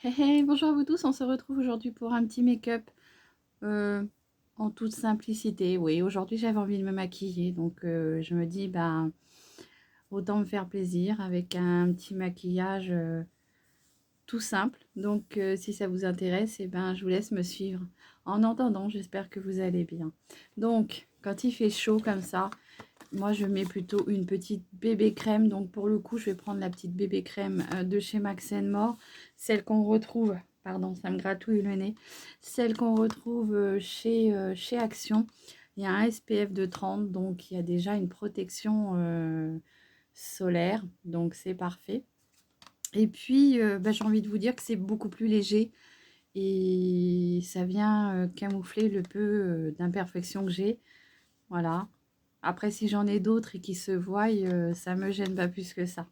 Hey, hey, bonjour à vous tous, on se retrouve aujourd'hui pour un petit make-up euh, en toute simplicité. Oui, aujourd'hui j'avais envie de me maquiller, donc je me dis, bah, autant me faire plaisir avec un petit maquillage tout simple. Donc si ça vous intéresse, eh ben, je vous laisse me suivre. En attendant, j'espère que vous allez bien. Donc, quand il fait chaud comme ça, moi je mets plutôt une petite bébé crème. Donc pour le coup, je vais prendre la petite bébé crème de chez Max More, celle qu'on retrouve, pardon, ça me gratouille le nez, celle qu'on retrouve chez Action. Il y a un SPF de 30, donc il y a déjà une protection solaire, donc c'est parfait. Et puis bah, j'ai envie de vous dire que c'est beaucoup plus léger et ça vient camoufler le peu d'imperfections que j'ai. Voilà. Après, si j'en ai d'autres et qui se voient, ça me gêne pas plus que ça.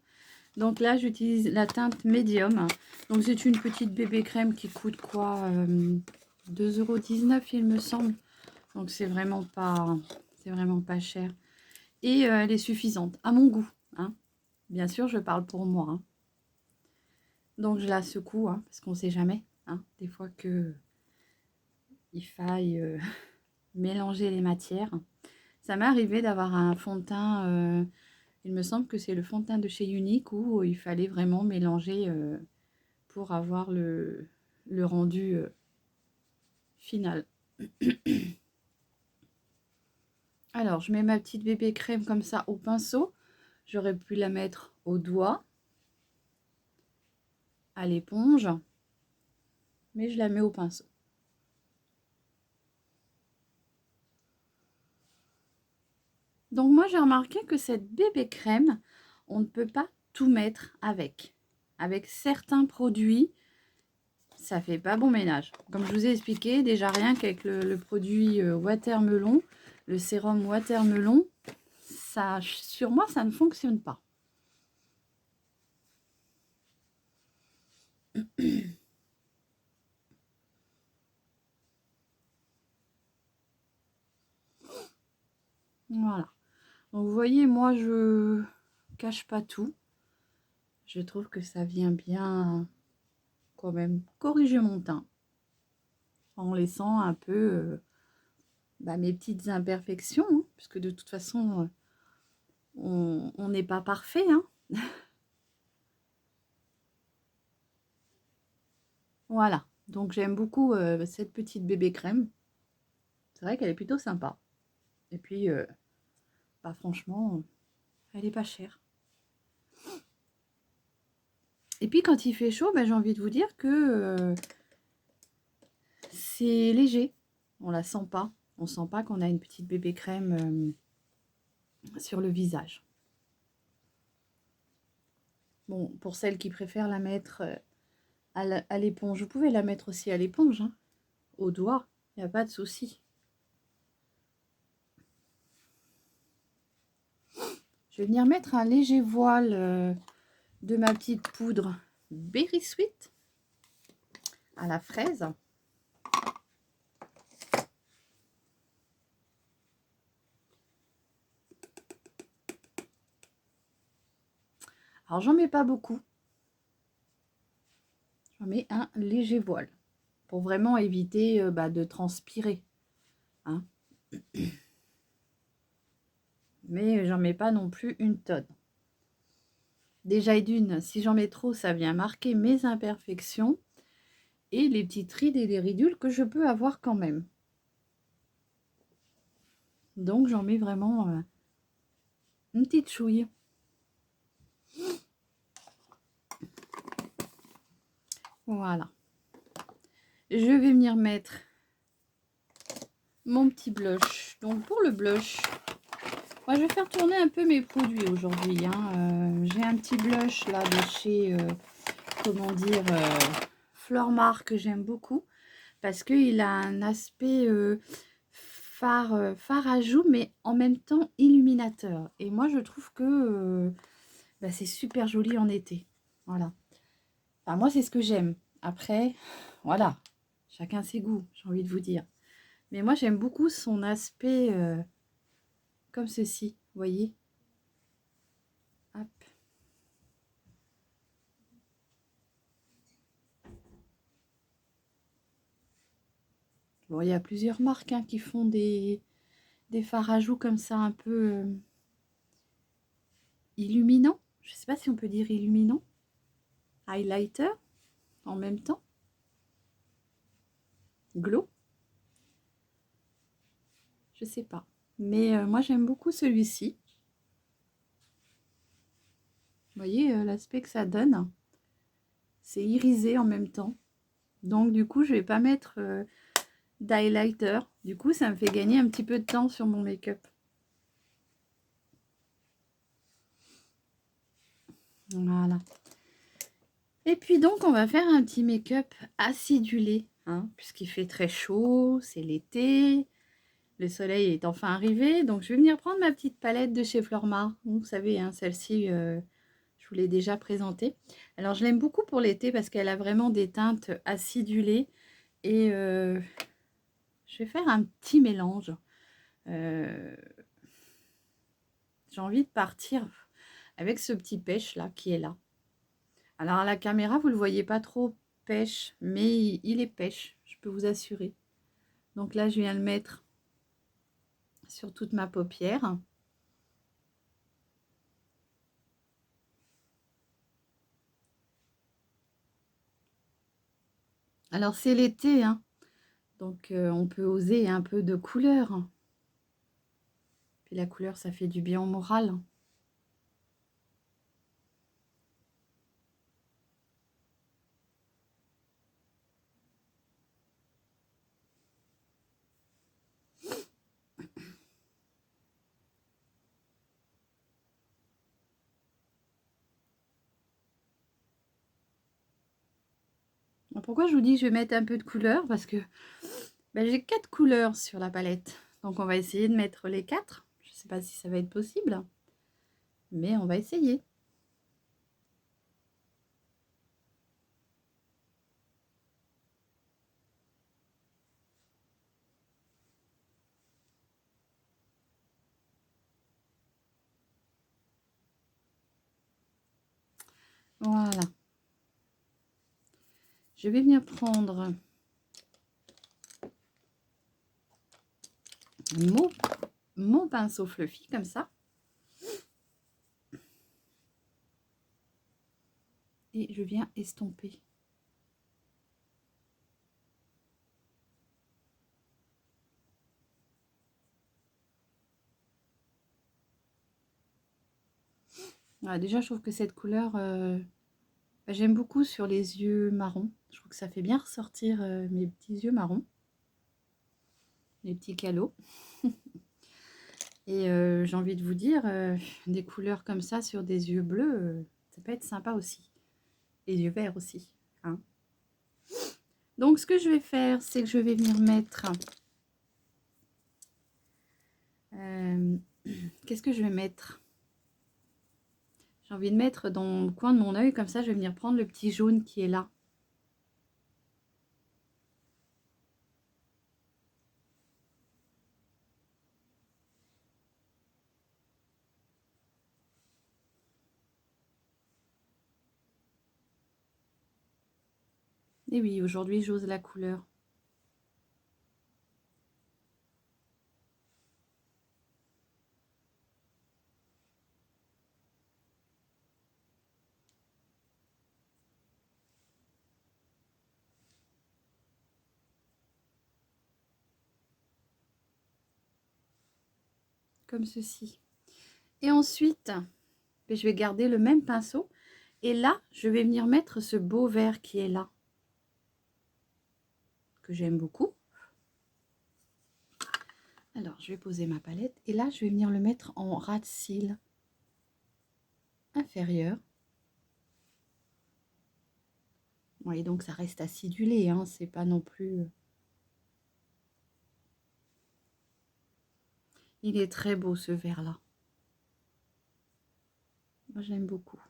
Donc là, j'utilise la teinte médium. Donc c'est une petite bébé crème qui coûte quoi 2,19 € il me semble. Donc c'est vraiment pas cher. Et elle est suffisante à mon goût, hein. Bien sûr, je parle pour moi, hein. Donc je la secoue, hein, parce qu'on sait jamais, hein, des fois que il faille mélanger les matières. Ça m'est arrivé d'avoir un fond de teint, il me semble que c'est le fond de teint de chez Unique où il fallait vraiment mélanger pour avoir le rendu final. Alors, je mets ma petite bébé crème comme ça au pinceau. J'aurais pu la mettre au doigt, à l'éponge, mais je la mets au pinceau. Donc moi, j'ai remarqué que cette bébé crème, on ne peut pas tout mettre avec. Avec certains produits, ça fait pas bon ménage. Comme je vous ai expliqué, déjà rien qu'avec le produit Watermelon, le sérum Watermelon, ça, sur moi, ça ne fonctionne pas. Voilà. Donc vous voyez, moi, je cache pas tout. Je trouve que ça vient bien quand même corriger mon teint en laissant un peu bah, mes petites imperfections, hein, puisque de toute façon, on n'est pas parfait, hein. Voilà. Donc j'aime beaucoup cette petite bébé crème. C'est vrai qu'elle est plutôt sympa. Et puis, bah, franchement, elle est pas chère. Et puis quand il fait chaud, bah, j'ai envie de vous dire que c'est léger. On la sent pas. On sent pas qu'on a une petite bébé crème sur le visage. Bon, pour celles qui préfèrent la mettre à l'éponge, vous pouvez la mettre aussi à l'éponge, hein, au doigt, il n'y a pas de souci. Je vais venir mettre un léger voile de ma petite poudre Berry Sweet à la fraise. Alors j'en mets pas beaucoup. J'en mets un léger voile pour vraiment éviter bah, de transpirer, hein. Mais j'en mets pas non plus une tonne. Déjà et d'une, si j'en mets trop, ça vient marquer mes imperfections et les petites rides et les ridules que je peux avoir quand même. Donc j'en mets vraiment une petite chouille. Voilà. Je vais venir mettre mon petit blush. Donc pour le blush, moi je vais faire tourner un peu mes produits aujourd'hui, hein. J'ai un petit blush là de chez, comment dire, Flormar que j'aime beaucoup parce qu'il a un aspect phare à joues mais en même temps illuminateur. Et moi je trouve que bah, c'est super joli en été. Voilà. Enfin, moi c'est ce que j'aime. Après, voilà, chacun ses goûts, j'ai envie de vous dire. Mais moi j'aime beaucoup son aspect comme ceci, vous voyez. Hop. Bon, il y a plusieurs marques hein, qui font des fards à joues comme ça, un peu illuminants. Je sais pas si on peut dire illuminant. Highlighter en même temps. Glow. Je sais pas. Mais moi, j'aime beaucoup celui-ci. Vous voyez l'aspect que ça donne. C'est irisé en même temps. Donc, du coup, je vais pas mettre d'highlighter. Du coup, ça me fait gagner un petit peu de temps sur mon make-up. Voilà. Et puis donc, on va faire un petit make-up acidulé, hein, puisqu'il fait très chaud, c'est l'été, le soleil est enfin arrivé. Donc, je vais venir prendre ma petite palette de chez Flormar. Vous savez, hein, celle-ci, je vous l'ai déjà présentée. Alors, je l'aime beaucoup pour l'été parce qu'elle a vraiment des teintes acidulées. Et je vais faire un petit mélange. J'ai envie de partir avec ce petit pêche là qui est là. Alors à la caméra, vous ne le voyez pas trop pêche, mais il est pêche, je peux vous assurer. Donc là, je viens le mettre sur toute ma paupière. Alors c'est l'été, hein, donc on peut oser un peu de couleur. Puis la couleur, ça fait du bien au moral. Pourquoi je vous dis que je vais mettre un peu de couleur? Parce que ben, j'ai 4 couleurs sur la palette. Donc on va essayer de mettre les 4. Je ne sais pas si ça va être possible, mais on va essayer. Voilà. Je vais venir prendre mon pinceau fluffy comme ça. Et je viens estomper. Voilà, déjà, je trouve que cette couleur, j'aime beaucoup sur les yeux marrons. Je trouve que ça fait bien ressortir mes petits yeux marrons. Les petits calots. Et j'ai envie de vous dire, des couleurs comme ça sur des yeux bleus, ça peut être sympa aussi. Et des yeux verts aussi. Hein. Donc, ce que je vais faire, c'est que je vais venir mettre... Qu'est-ce que je vais mettre? J'ai envie de mettre dans le coin de mon œil, comme ça, je vais venir prendre le petit jaune qui est là. Et oui, aujourd'hui, j'ose la couleur. Comme ceci. Et ensuite, je vais garder le même pinceau. Et là, je vais venir mettre ce beau vert qui est là. Que j'aime beaucoup. Alors, je vais poser ma palette. Et là, je vais venir le mettre en ras de cils inférieur. Bon, et donc, ça reste acidulé. Hein, c'est pas non plus... Il est très beau, ce vert-là. Moi, j'aime beaucoup.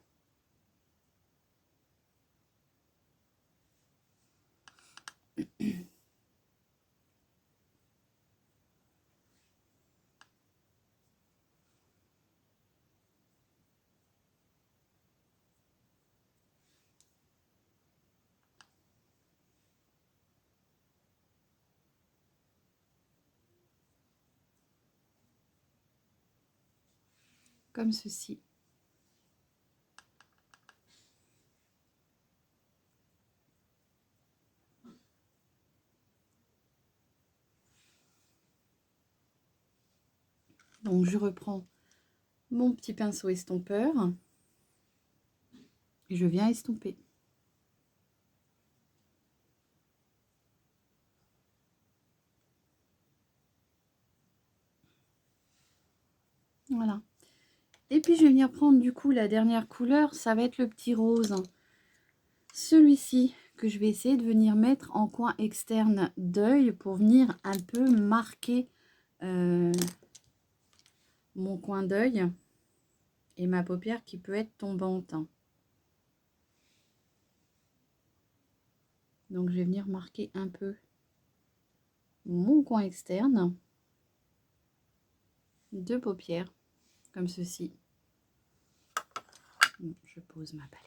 comme ceci. Donc je reprends mon petit pinceau estompeur et je viens estomper. Voilà. Et puis je vais venir prendre du coup la dernière couleur, ça va être le petit rose. Celui-ci que je vais essayer de venir mettre en coin externe d'œil pour venir un peu marquer mon coin d'œil et ma paupière qui peut être tombante. Donc je vais venir marquer un peu mon coin externe de paupières comme ceci. Je pose ma palette.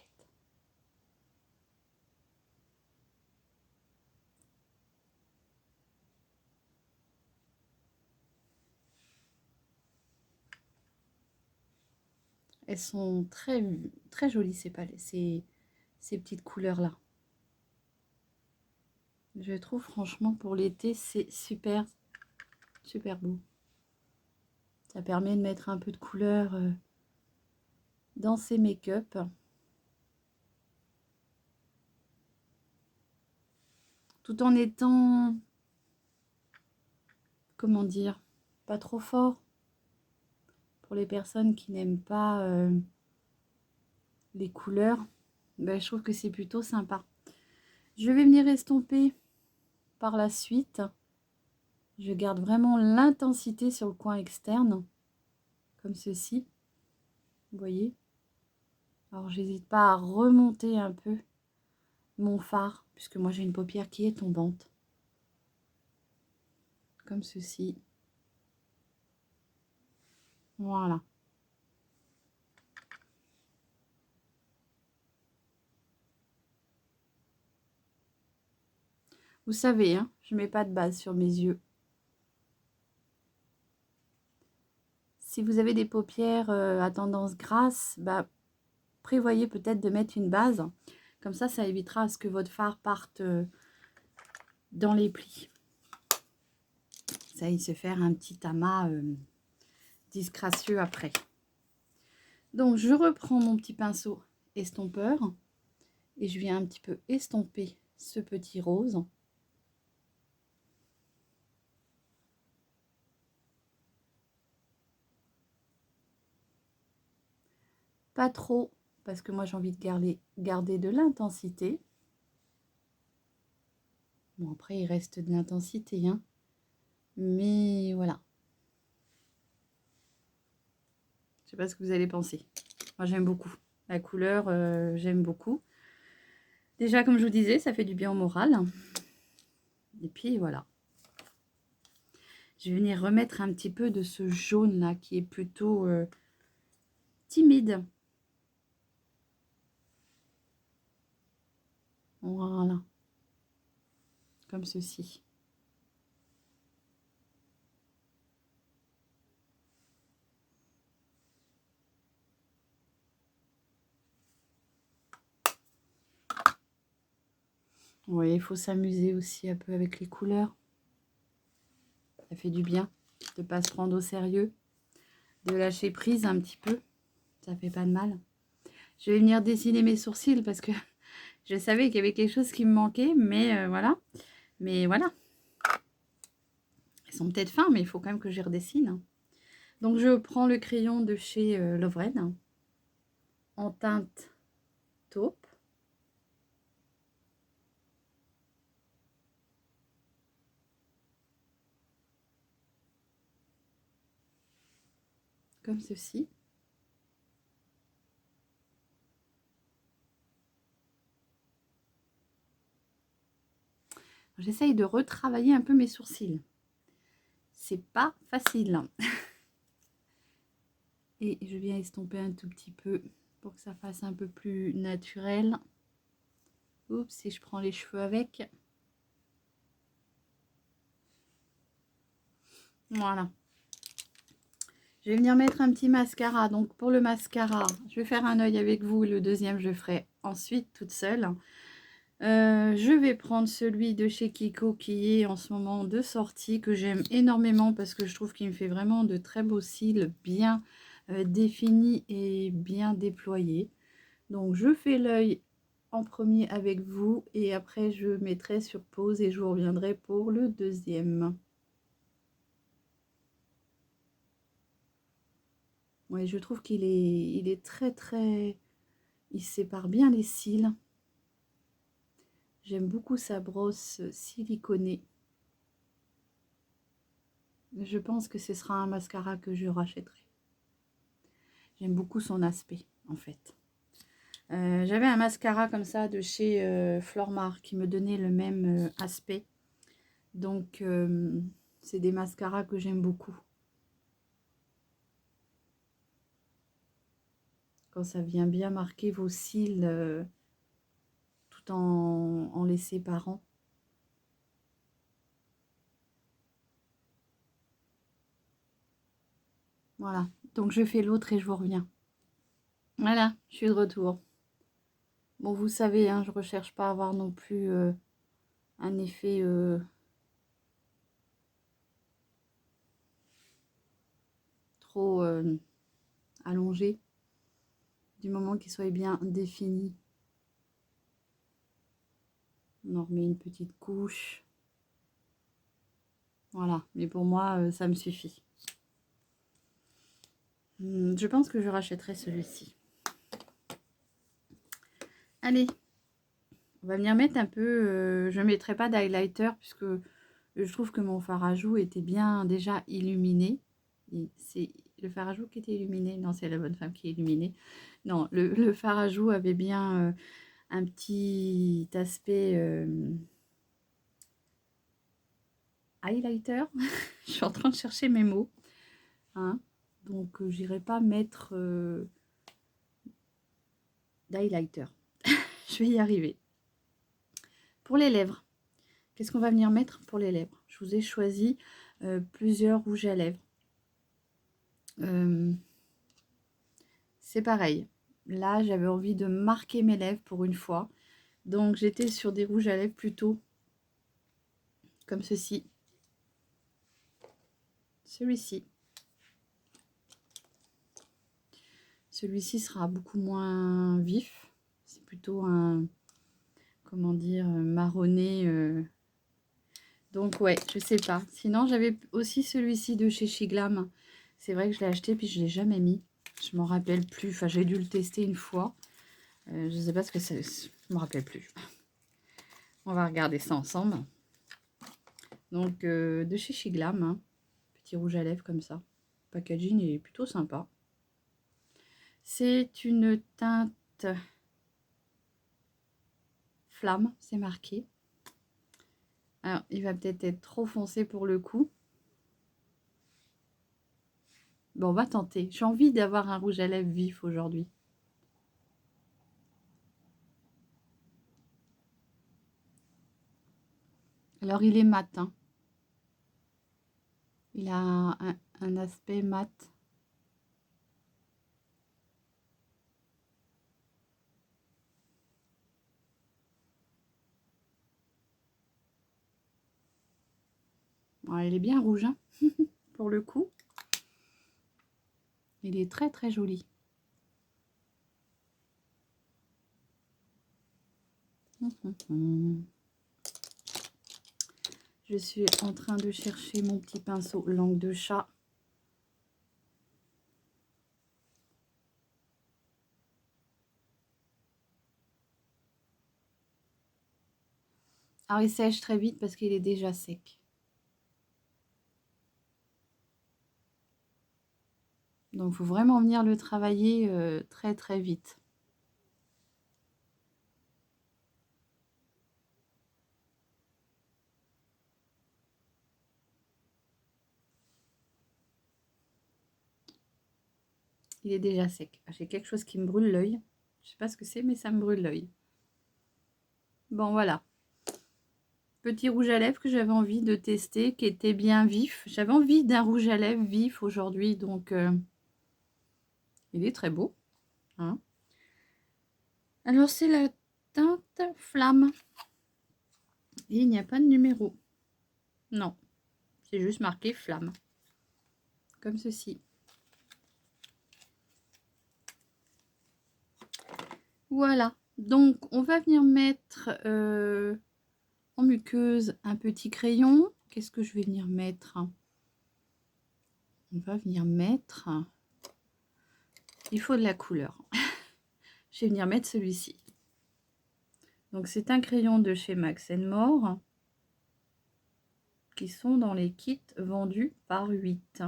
Elles sont très très jolies ces palettes, ces petites couleurs là. Je trouve franchement pour l'été c'est super beau. Ça permet de mettre un peu de couleur dans ces make-up. Tout en étant, comment dire, pas trop fort. Pour les personnes qui n'aiment pas les couleurs, ben, je trouve que c'est plutôt sympa. Je vais venir estomper par la suite. Je garde vraiment l'intensité sur le coin externe, comme ceci. Vous voyez? Alors, j'hésite pas à remonter un peu mon fard, puisque moi j'ai une paupière qui est tombante. Comme ceci. Voilà. Vous savez, hein, je mets pas de base sur mes yeux. Si vous avez des paupières à tendance grasse, bah, prévoyez peut-être de mettre une base. Comme ça évitera à ce que votre fard parte dans les plis. Ça y se faire un petit amas disgracieux après. Donc, je reprends mon petit pinceau estompeur et je viens un petit peu estomper ce petit rose. Pas trop, parce que moi j'ai envie de garder de l'intensité. Bon, après il reste de l'intensité, hein. Mais voilà. Je sais pas ce que vous allez penser. Moi j'aime beaucoup. La couleur, j'aime beaucoup. Déjà, comme je vous disais, ça fait du bien au moral. Et puis voilà. Je vais venir remettre un petit peu de ce jaune là qui est plutôt timide. Voilà. Comme ceci. Oui, il faut s'amuser aussi un peu avec les couleurs. Ça fait du bien de ne pas se prendre au sérieux, de lâcher prise un petit peu. Ça fait pas de mal. Je vais venir dessiner mes sourcils parce que je savais qu'il y avait quelque chose qui me manquait, mais voilà. Mais voilà. Ils sont peut-être fins, mais il faut quand même que je les redessine. Donc je prends le crayon de chez Lovren en teinte taupe. Comme ceci. J'essaye de retravailler un peu mes sourcils. C'est pas facile. Et je viens estomper un tout petit peu pour que ça fasse un peu plus naturel. Oups, si je prends les cheveux avec. Voilà. Je vais venir mettre un petit mascara. Donc pour le mascara, je vais faire un œil avec vous. Le deuxième, je le ferai ensuite toute seule. Je vais prendre celui de chez Kiko qui est en ce moment de sortie, que j'aime énormément parce que je trouve qu'il me fait vraiment de très beaux cils, bien définis et bien déployés. Donc je fais l'œil en premier avec vous et après je mettrai sur pause et je vous reviendrai pour le deuxième. Ouais, je trouve il est très... Il sépare bien les cils. J'aime beaucoup sa brosse siliconée. Je pense que ce sera un mascara que je rachèterai. J'aime beaucoup son aspect, en fait. J'avais un mascara comme ça de chez Flormar qui me donnait le même aspect. Donc, c'est des mascaras que j'aime beaucoup. Quand ça vient bien marquer vos cils tout en les séparant. Voilà, donc je fais l'autre et je vous reviens. Voilà, je suis de retour. Bon, vous savez, hein, je ne recherche pas à avoir non plus un effet trop allongé. Du moment qu'il soit bien défini. On en remet une petite couche. Voilà, mais pour moi, ça me suffit. Je pense que je rachèterai celui-ci. Allez, on va venir mettre un peu... je ne mettrai pas d'highlighter puisque je trouve que mon fard à joues était bien déjà illuminé. C'est le fard à joues qui était illuminé. Non, c'est la bonne femme qui est illuminée. Non, le fard à joues avait bien un petit aspect highlighter. Je suis en train de chercher mes mots. Hein. Donc, j'irai pas mettre d'highlighter. Je vais y arriver. Pour les lèvres, qu'est-ce qu'on va venir mettre pour les lèvres? Je vous ai choisi plusieurs rouges à lèvres. C'est pareil. Là, j'avais envie de marquer mes lèvres pour une fois. Donc, j'étais sur des rouges à lèvres plutôt comme ceci. Celui-ci. Celui-ci sera beaucoup moins vif. C'est plutôt un, comment dire, marronné. Donc, ouais, je sais pas. Sinon, j'avais aussi celui-ci de chez Shiglam. C'est vrai que je l'ai acheté puis je ne l'ai jamais mis. Je m'en rappelle plus. Enfin, j'ai dû le tester une fois. Je ne sais pas ce que c'est. Je me rappelle plus. On va regarder ça ensemble. Donc, de chez Shiglam. Hein. Petit rouge à lèvres comme ça. Le packaging est plutôt sympa. C'est une teinte flamme, c'est marqué. Alors, il va peut-être être trop foncé pour le coup. Bon, on va tenter. J'ai envie d'avoir un rouge à lèvres vif aujourd'hui. Alors, il est mat. Hein. Il a un aspect mat. Bon, il est bien rouge, hein, pour le coup. Il est très, très joli. Je suis en train de chercher mon petit pinceau langue de chat. Alors, il sèche très vite parce qu'il est déjà sec. Donc, il faut vraiment venir le travailler très, très vite. Il est déjà sec. J'ai quelque chose qui me brûle l'œil. Je sais pas ce que c'est, mais ça me brûle l'œil. Bon, voilà. petit rouge à lèvres que j'avais envie de tester, qui était bien vif. J'avais envie d'un rouge à lèvres vif aujourd'hui, donc il est très beau. Hein. Alors c'est la teinte Flamme. Et il n'y a pas de numéro. Non, c'est juste marqué Flamme. Comme ceci. Voilà, donc on va venir mettre en muqueuse un petit crayon. Qu'est-ce que je vais venir mettre? On va venir mettre... Il faut de la couleur. Je vais venir mettre celui-ci. Donc c'est un crayon de chez Max More qui sont dans les kits vendus par 8.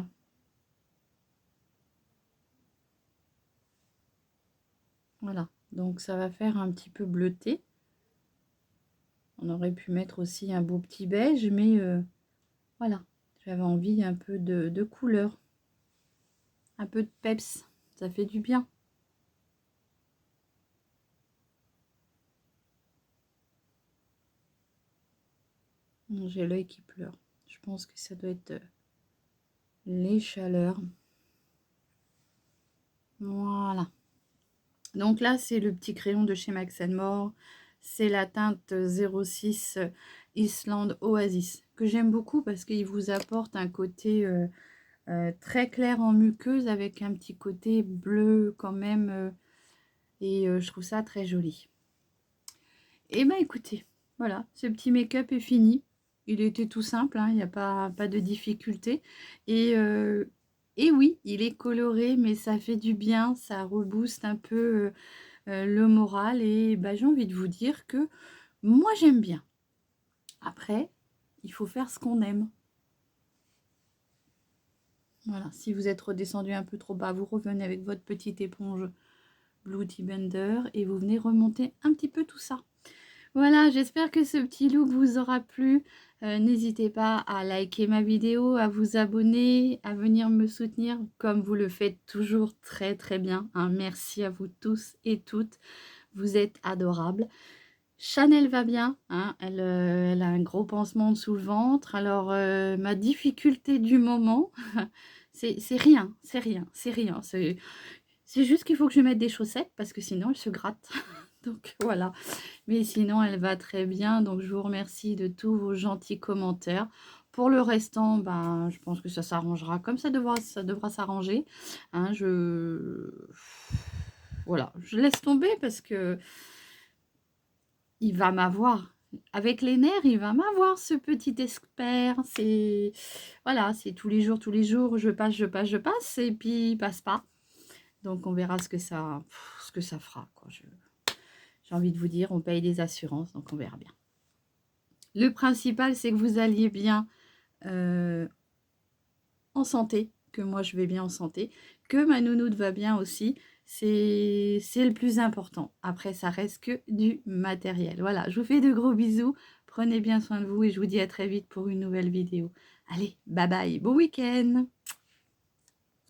Voilà, donc ça va faire un petit peu bleuté. On aurait pu mettre aussi un beau petit beige, mais voilà, j'avais envie un peu de couleur. Un peu de peps, ça fait du bien. J'ai l'œil qui pleure. Je pense que ça doit être les chaleurs. Voilà. Donc là, c'est le petit crayon de chez Max More. C'est la teinte 06 Island Oasis, que j'aime beaucoup parce qu'il vous apporte un côté très clair en muqueuse avec un petit côté bleu quand même. Et je trouve ça très joli. Et ben écoutez, voilà, ce petit make-up est fini. Il était tout simple, hein, il n'y a pas de difficulté. Et oui, il est coloré, mais ça fait du bien, ça rebooste un peu le moral. Et bah, j'ai envie de vous dire que moi, j'aime bien. Après, il faut faire ce qu'on aime. Voilà, si vous êtes redescendu un peu trop bas, vous revenez avec votre petite éponge Beauty Blender et vous venez remonter un petit peu tout ça. Voilà, j'espère que ce petit look vous aura plu. N'hésitez pas à liker ma vidéo, à vous abonner, à venir me soutenir comme vous le faites toujours très très bien. Hein. Merci à vous tous et toutes. Vous êtes adorables. Chanel va bien, hein, elle a un gros pansement dessous le ventre. Alors, ma difficulté du moment, c'est rien, c'est rien, c'est rien. C'est juste qu'il faut que je mette des chaussettes parce que sinon elle se gratte. Donc voilà, mais sinon elle va très bien. Donc je vous remercie de tous vos gentils commentaires. Pour le restant, ben, je pense que ça s'arrangera comme ça devra s'arranger. Hein, voilà, je laisse tomber parce que il va m'avoir. Avec les nerfs, il va m'avoir ce petit expert. C'est voilà, c'est tous les jours, je passe et puis il passe pas. Donc on verra ce que ça fera. J'ai envie de vous dire, on paye des assurances, donc on verra bien. Le principal, c'est que vous alliez bien en santé, que moi je vais bien en santé, que ma nounoute va bien aussi. C'est le plus important. Après, ça reste que du matériel. Voilà, je vous fais de gros bisous. Prenez bien soin de vous et je vous dis à très vite pour une nouvelle vidéo. Allez, bye bye, bon week-end!